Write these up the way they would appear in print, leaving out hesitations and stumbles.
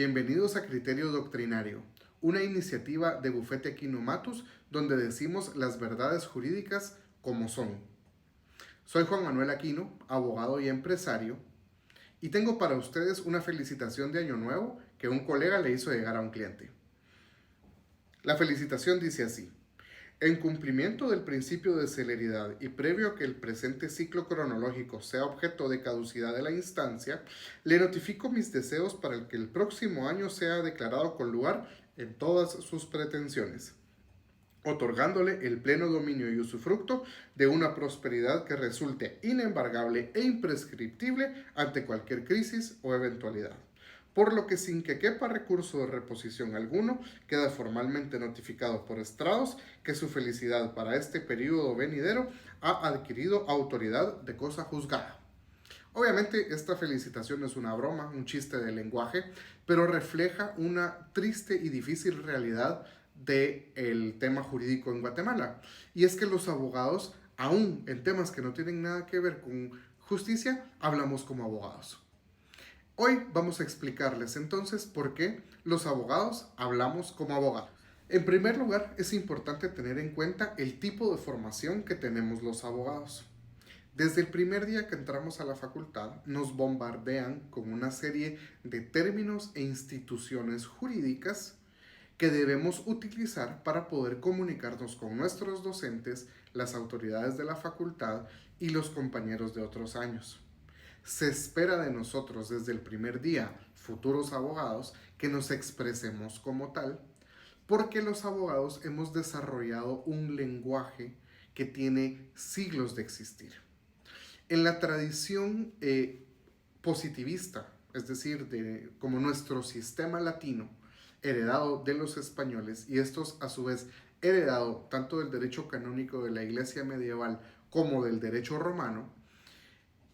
Bienvenidos a Criterio Doctrinario, una iniciativa de Bufete Aquino Matus donde decimos las verdades jurídicas como son. Soy Juan Manuel Aquino, abogado y empresario, y tengo para ustedes una felicitación de Año Nuevo que un colega le hizo llegar a un cliente. La felicitación dice así: en cumplimiento del principio de celeridad y previo a que el presente ciclo cronológico sea objeto de caducidad de la instancia, le notifico mis deseos para que el próximo año sea declarado con lugar en todas sus pretensiones, otorgándole el pleno dominio y usufructo de una prosperidad que resulte inembargable e imprescriptible ante cualquier crisis o eventualidad. Por lo que, sin que quepa recurso de reposición alguno, queda formalmente notificado por estrados que su felicidad para este periodo venidero ha adquirido autoridad de cosa juzgada. Obviamente esta felicitación es una broma, un chiste de lenguaje, pero refleja una triste y difícil realidad del tema jurídico en Guatemala. Y es que los abogados, aún en temas que no tienen nada que ver con justicia, hablamos como abogados. Hoy vamos a explicarles entonces por qué los abogados hablamos como abogados. En primer lugar, es importante tener en cuenta el tipo de formación que tenemos los abogados. Desde el primer día que entramos a la facultad, nos bombardean con una serie de términos e instituciones jurídicas que debemos utilizar para poder comunicarnos con nuestros docentes, las autoridades de la facultad y los compañeros de otros años. Se espera de nosotros desde el primer día, futuros abogados, que nos expresemos como tal, porque los abogados hemos desarrollado un lenguaje que tiene siglos de existir. En la tradición positivista, es decir, como nuestro sistema latino, heredado de los españoles, y estos a su vez heredado tanto del derecho canónico de la Iglesia medieval como del derecho romano,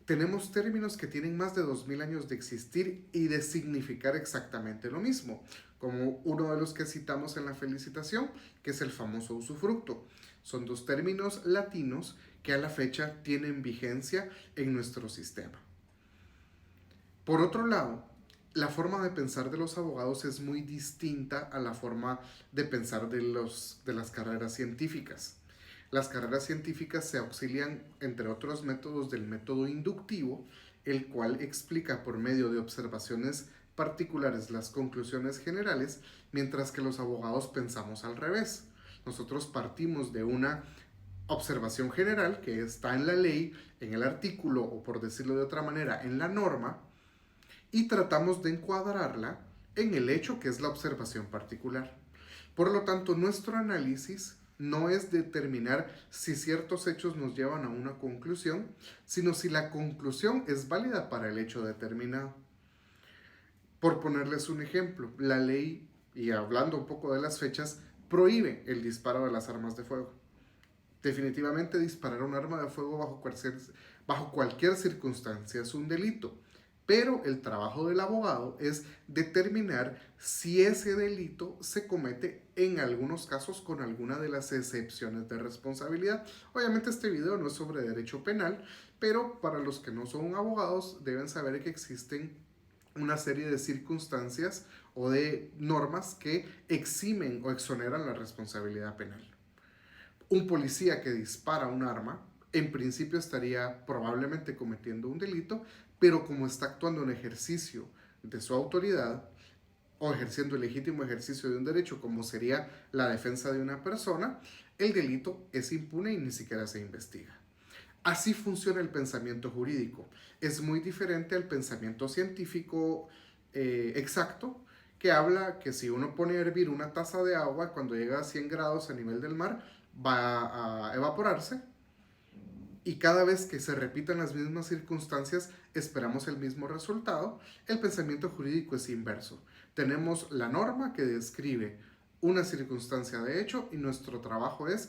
tenemos términos que tienen más de 2000 años de existir y de significar exactamente lo mismo, como uno de los que citamos en la felicitación, que es el famoso usufructo. Son dos términos latinos que a la fecha tienen vigencia en nuestro sistema. Por otro lado, la forma de pensar de los abogados es muy distinta a la forma de pensar de las carreras científicas. Las carreras científicas se auxilian, entre otros métodos, del método inductivo, el cual explica por medio de observaciones particulares las conclusiones generales, mientras que los abogados pensamos al revés. Nosotros partimos de una observación general que está en la ley, en el artículo o, por decirlo de otra manera, en la norma, y tratamos de encuadrarla en el hecho que es la observación particular. Por lo tanto, nuestro análisis no es determinar si ciertos hechos nos llevan a una conclusión, sino si la conclusión es válida para el hecho determinado. Por ponerles un ejemplo, la ley, y hablando un poco de las fechas, prohíbe el disparo de las armas de fuego. Definitivamente disparar un arma de fuego bajo cualquier circunstancia es un delito. Pero el trabajo del abogado es determinar si ese delito se comete en algunos casos con alguna de las excepciones de responsabilidad. Obviamente este video no es sobre derecho penal, pero para los que no son abogados deben saber que existen una serie de circunstancias o de normas que eximen o exoneran la responsabilidad penal. Un policía que dispara un arma en principio estaría probablemente cometiendo un delito, pero como está actuando en ejercicio de su autoridad o ejerciendo el legítimo ejercicio de un derecho como sería la defensa de una persona, el delito es impune y ni siquiera se investiga. Así funciona el pensamiento jurídico. Es muy diferente al pensamiento científico exacto, que habla que si uno pone a hervir una taza de agua, cuando llega a 100 grados a nivel del mar, va a evaporarse, y cada vez que se repitan las mismas circunstancias esperamos el mismo resultado. El pensamiento jurídico es inverso. Tenemos la norma que describe una circunstancia de hecho y nuestro trabajo es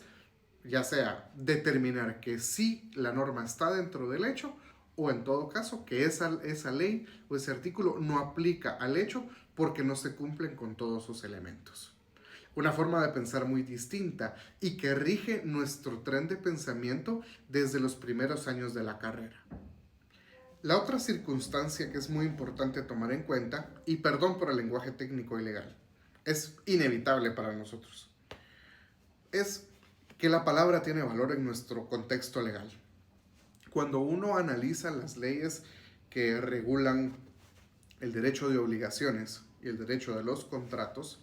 ya sea determinar que sí la norma está dentro del hecho o en todo caso que esa ley o ese artículo no aplica al hecho porque no se cumplen con todos sus elementos. Una forma de pensar muy distinta y que rige nuestro tren de pensamiento desde los primeros años de la carrera. La otra circunstancia que es muy importante tomar en cuenta, y perdón por el lenguaje técnico y legal, es inevitable para nosotros, es que la palabra tiene valor en nuestro contexto legal. Cuando uno analiza las leyes que regulan el derecho de obligaciones y el derecho de los contratos,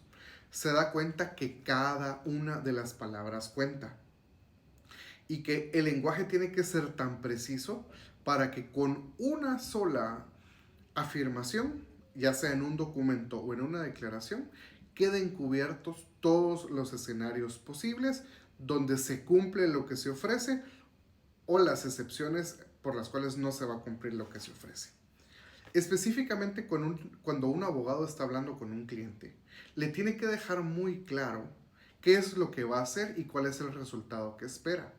se da cuenta que cada una de las palabras cuenta y que el lenguaje tiene que ser tan preciso para que con una sola afirmación, ya sea en un documento o en una declaración, queden cubiertos todos los escenarios posibles donde se cumple lo que se ofrece o las excepciones por las cuales no se va a cumplir lo que se ofrece. Específicamente cuando un abogado está hablando con un cliente, le tiene que dejar muy claro qué es lo que va a hacer y cuál es el resultado que espera.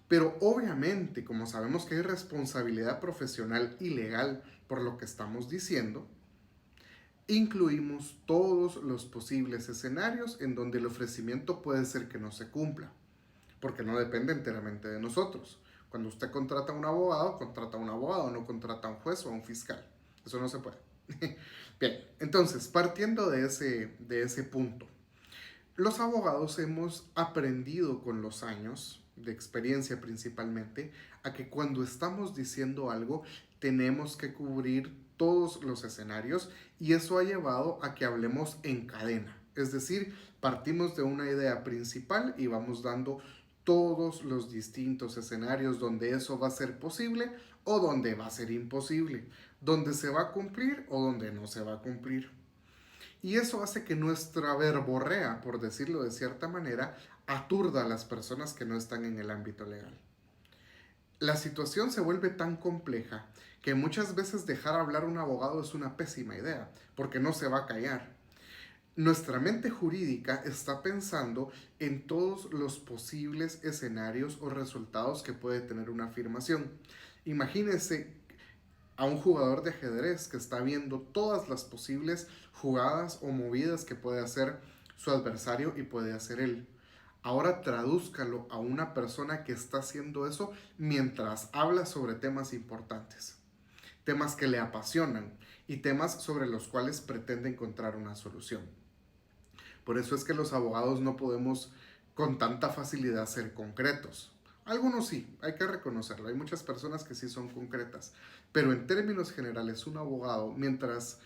Pero obviamente, como sabemos que hay responsabilidad profesional y legal por lo que estamos diciendo, incluimos todos los posibles escenarios en donde el ofrecimiento puede ser que no se cumpla, porque no depende enteramente de nosotros. Cuando usted contrata a un abogado, no contrata a un juez o a un fiscal. Eso no se puede. Bien, entonces, partiendo de ese punto, los abogados hemos aprendido con los años, de experiencia principalmente, a que cuando estamos diciendo algo tenemos que cubrir todos los escenarios y eso ha llevado a que hablemos en cadena. Es decir, partimos de una idea principal y vamos dando todos los distintos escenarios donde eso va a ser posible o donde va a ser imposible, donde se va a cumplir o donde no se va a cumplir. Y eso hace que nuestra verborrea, por decirlo de cierta manera, aturda a las personas que no están en el ámbito legal. La situación se vuelve tan compleja que muchas veces dejar hablar a un abogado es una pésima idea, porque no se va a callar. Nuestra mente jurídica está pensando en todos los posibles escenarios o resultados que puede tener una afirmación. Imagínense a un jugador de ajedrez que está viendo todas las posibles jugadas o movidas que puede hacer su adversario y puede hacer él. Ahora tradúzcalo a una persona que está haciendo eso mientras habla sobre temas importantes, temas que le apasionan y temas sobre los cuales pretende encontrar una solución. Por eso es que los abogados no podemos con tanta facilidad ser concretos. Algunos sí, hay que reconocerlo. Hay muchas personas que sí son concretas. Pero en términos generales, un abogado, mientras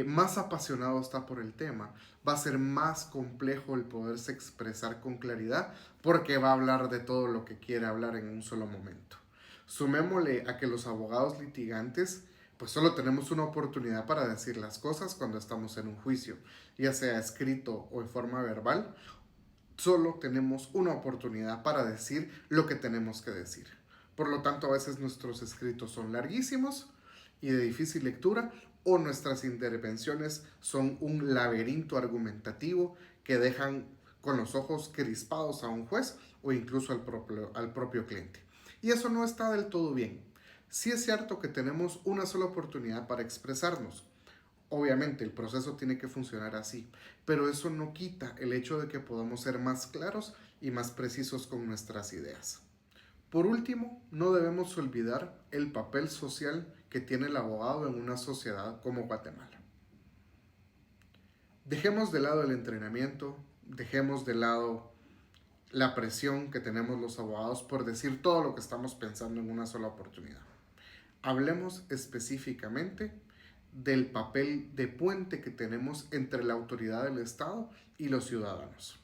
más apasionado está por el tema, va a ser más complejo el poderse expresar con claridad porque va a hablar de todo lo que quiere hablar en un solo momento. Sumémosle a que los abogados litigantes pues solo tenemos una oportunidad para decir las cosas cuando estamos en un juicio, ya sea escrito o en forma verbal. Solo tenemos una oportunidad para decir lo que tenemos que decir. Por lo tanto, a veces nuestros escritos son larguísimos y de difícil lectura, o nuestras intervenciones son un laberinto argumentativo que dejan con los ojos crispados a un juez o incluso al propio cliente. Y eso no está del todo bien. Sí es cierto que tenemos una sola oportunidad para expresarnos. Obviamente el proceso tiene que funcionar así, pero eso no quita el hecho de que podamos ser más claros y más precisos con nuestras ideas. Por último, no debemos olvidar el papel social que tiene el abogado en una sociedad como Guatemala. Dejemos de lado el entrenamiento, dejemos de lado la presión que tenemos los abogados por decir todo lo que estamos pensando en una sola oportunidad. Hablemos específicamente del papel de puente que tenemos entre la autoridad del Estado y los ciudadanos.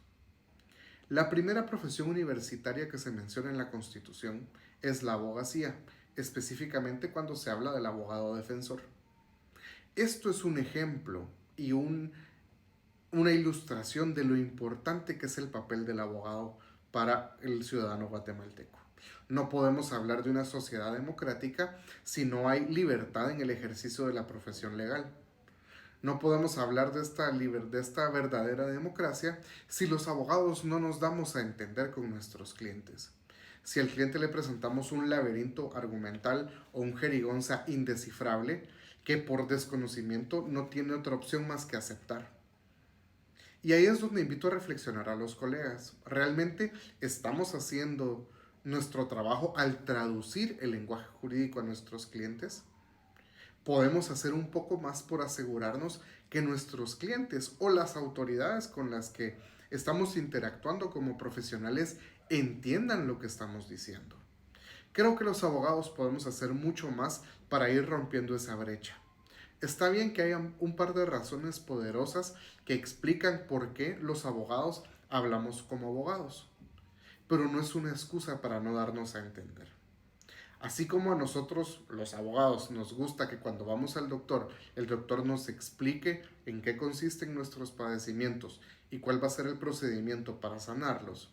La primera profesión universitaria que se menciona en la Constitución es la abogacía, específicamente cuando se habla del abogado defensor. Esto es un ejemplo y una ilustración de lo importante que es el papel del abogado para el ciudadano guatemalteco. No podemos hablar de una sociedad democrática si no hay libertad en el ejercicio de la profesión legal. No podemos hablar de esta verdadera democracia si los abogados no nos damos a entender con nuestros clientes. Si al cliente le presentamos un laberinto argumental o un jerigonza indescifrable que por desconocimiento no tiene otra opción más que aceptar. Y ahí es donde invito a reflexionar a los colegas. ¿Realmente estamos haciendo nuestro trabajo al traducir el lenguaje jurídico a nuestros clientes? podemos hacer un poco más por asegurarnos que nuestros clientes o las autoridades con las que estamos interactuando como profesionales entiendan lo que estamos diciendo? Creo que los abogados podemos hacer mucho más para ir rompiendo esa brecha. Está bien que haya un par de razones poderosas que explican por qué los abogados hablamos como abogados, pero no es una excusa para no darnos a entender. Así como a nosotros, los abogados, nos gusta que cuando vamos al doctor, el doctor nos explique en qué consisten nuestros padecimientos y cuál va a ser el procedimiento para sanarlos,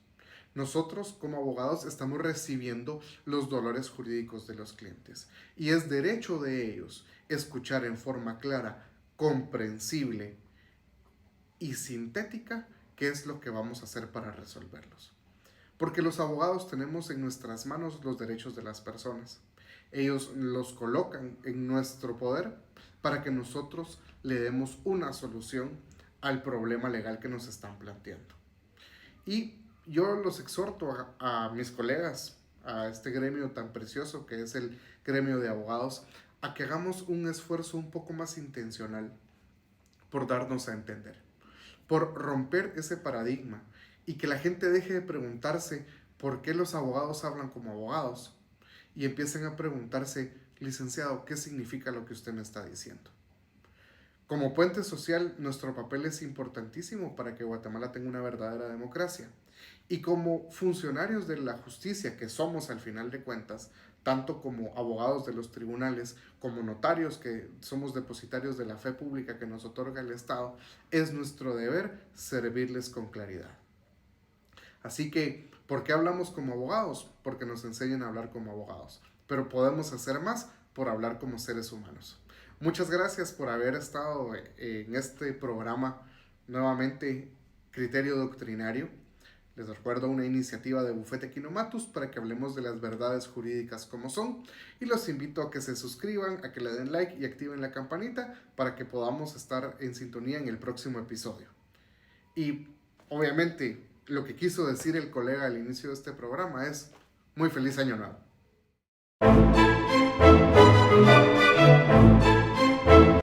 nosotros como abogados estamos recibiendo los dolores jurídicos de los clientes y es derecho de ellos escuchar en forma clara, comprensible y sintética qué es lo que vamos a hacer para resolverlos. Porque los abogados tenemos en nuestras manos los derechos de las personas. Ellos los colocan en nuestro poder para que nosotros le demos una solución al problema legal que nos están planteando. Y yo los exhorto a mis colegas, a este gremio tan precioso que es el gremio de abogados, a que hagamos un esfuerzo un poco más intencional por darnos a entender, por romper ese paradigma y que la gente deje de preguntarse por qué los abogados hablan como abogados y empiecen a preguntarse, licenciado, ¿qué significa lo que usted me está diciendo? Como puente social, nuestro papel es importantísimo para que Guatemala tenga una verdadera democracia. Y como funcionarios de la justicia que somos al final de cuentas, tanto como abogados de los tribunales, como notarios que somos depositarios de la fe pública que nos otorga el Estado, es nuestro deber servirles con claridad. Así que, ¿por qué hablamos como abogados? Porque nos enseñan a hablar como abogados. Pero podemos hacer más por hablar como seres humanos. Muchas gracias por haber estado en este programa nuevamente, Criterio Doctrinario. Les recuerdo una iniciativa de Bufete Equinomatus para que hablemos de las verdades jurídicas como son y los invito a que se suscriban, a que le den like y activen la campanita para que podamos estar en sintonía en el próximo episodio. Y obviamente lo que quiso decir el colega al inicio de este programa es muy feliz año nuevo.